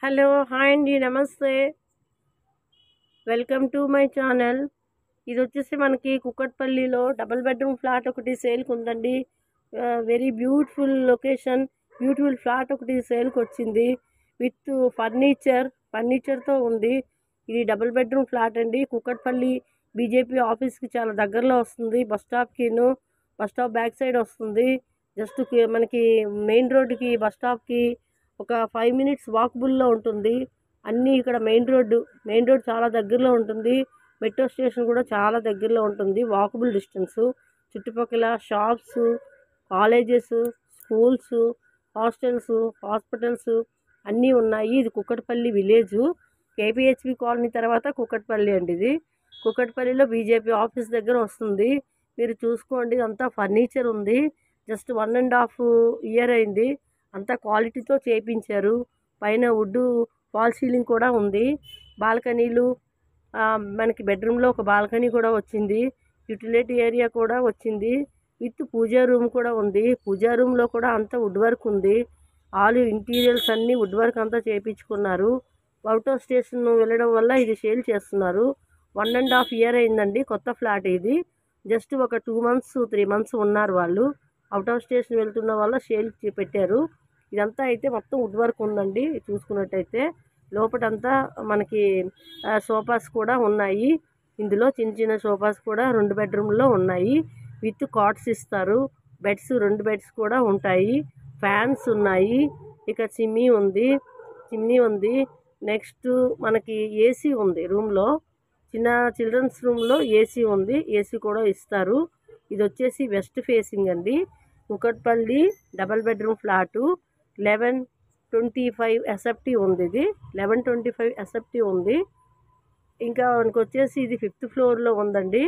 Hello hi అండి నమస్తే welcome to my channel. ఇది వచ్చేసి మనకి కుక్కట్పల్లిలో డబుల్ బెడ్రూమ్ ఫ్లాట్ ఒకటి సేల్కి ఉందండి. Very beautiful location, beautiful flat ఒకటి సేల్కి వచ్చింది విత్ ఫర్నిచర్తో ఉంది. ఇది డబుల్ బెడ్రూమ్ ఫ్లాట్ అండి. కుక్కట్పల్లి బీజేపీ ఆఫీస్కి చాలా దగ్గరలో వస్తుంది. బస్ స్టాప్ బ్యాక్ సైడ్ వస్తుంది. జస్ట్ మనకి మెయిన్ రోడ్డుకి బస్ స్టాప్కి ఒక 5 మినిట్స్ వాకబుల్లో ఉంటుంది. అన్నీ ఇక్కడ మెయిన్ రోడ్ చాలా దగ్గరలో ఉంటుంది. మెట్రో స్టేషన్ కూడా చాలా దగ్గరలో ఉంటుంది. Walkable distance. చుట్టుపక్కల షాప్స్, కాలేజెస్, స్కూల్స్, హాస్పిటల్స్ అన్నీ ఉన్నాయి. ఇది కుక్కట్పల్లి విలేజ్. కేపీహెచ్బి కాలనీ తర్వాత కుక్కట్పల్లి అండి. ఇది కుక్కట్పల్లిలో బీజేపీ ఆఫీస్ దగ్గర వస్తుంది. మీరు చూసుకోండి, అంతా ఫర్నిచర్ ఉంది. జస్ట్ 1.5 ఇయర్ అయింది. అంతా క్వాలిటీతో చేయించారు. పైన వుడ్ ఫాల్ సీలింగ్ కూడా ఉంది. బాల్కనీలు, మనకి బెడ్రూమ్లో ఒక బాల్కనీ కూడా వచ్చింది. యూటిలిటీ ఏరియా కూడా వచ్చింది. విత్ పూజా రూమ్ కూడా ఉంది. పూజా రూమ్లో కూడా అంతా వుడ్ వర్క్ ఉంది. ఆల్ ఇంటీరియర్స్ అన్నీ వుడ్ వర్క్ అంతా చేయించుకున్నారు. అవుట్ ఆఫ్ స్టేషన్ వెళ్ళడం వల్ల ఇది సేల్ చేస్తున్నారు. 1.5 ఇయర్ అయిందండి. కొత్త ఫ్లాట్ ఇది. జస్ట్ ఒక 2 months 3 months ఉన్నారు వాళ్ళు. అవుట్ ఆఫ్ స్టేషన్ వెళ్తున్న వల్ల సేల్ పెట్టారు. ఇదంతా అయితే మొత్తం వుడ్ వర్క్ ఉందండి. చూసుకున్నట్టయితే లోపటంతా మనకి సోఫాస్ కూడా ఉన్నాయి. ఇందులో చిన్న చిన్న సోఫాస్ కూడా 2 బెడ్రూమ్లో ఉన్నాయి. విత్ కాట్స్ ఇస్తారు. 2 బెడ్స్ కూడా ఉంటాయి. ఫ్యాన్స్ ఉన్నాయి. ఇక చిమ్నీ ఉంది. నెక్స్ట్ మనకి ఏసీ ఉంది రూమ్లో. చిన్న చిల్డ్రన్స్ రూమ్లో ఏసీ ఉంది. ఏసీ కూడా ఇస్తారు. ఇది వచ్చేసి వెస్ట్ ఫేసింగ్ అండి. Kukatpally double bedroom flat 1125 SFT ఉంది. ఇది 1125 ఎస్ఎఫ్టీ ఉంది. ఇంకా మనకు వచ్చేసి ఇది 5th ఫ్లోర్లో ఉందండి.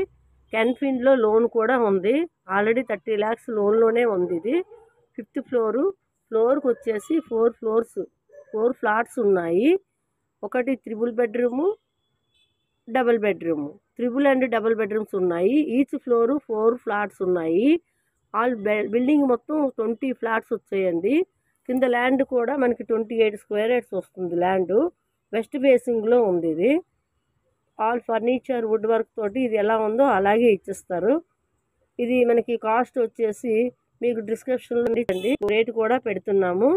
కెన్ఫిన్లో లోన్ కూడా ఉంది. ఆల్రెడీ 30 lakhs లోన్లోనే ఉంది. ఇది 5th ఫ్లోర్కి వచ్చేసి 4 ఫ్లాట్స్ ఉన్నాయి. ఒకటి triple bedroom, double bedroom, triple and double bedrooms ఉన్నాయి. ఈచ్ ఫ్లోరు 4 ఫ్లాట్స్ ఉన్నాయి. బిల్డింగ్ మొత్తం 20 ఫ్లాట్స్ వచ్చాయండి. కింద ల్యాండ్ కూడా మనకి 28 square yards వస్తుంది ల్యాండ్. వెస్ట్ ఫేసింగ్లో ఉంది. ఇది ఆల్ ఫర్నిచర్ వుడ్ వర్క్ తోటి ఇది ఎలా ఉందో అలాగే ఇచ్చేస్తారు. ఇది మనకి కాస్ట్ వచ్చేసి మీకు డిస్క్రిప్షన్లో రేట్ కూడా పెడుతున్నాము.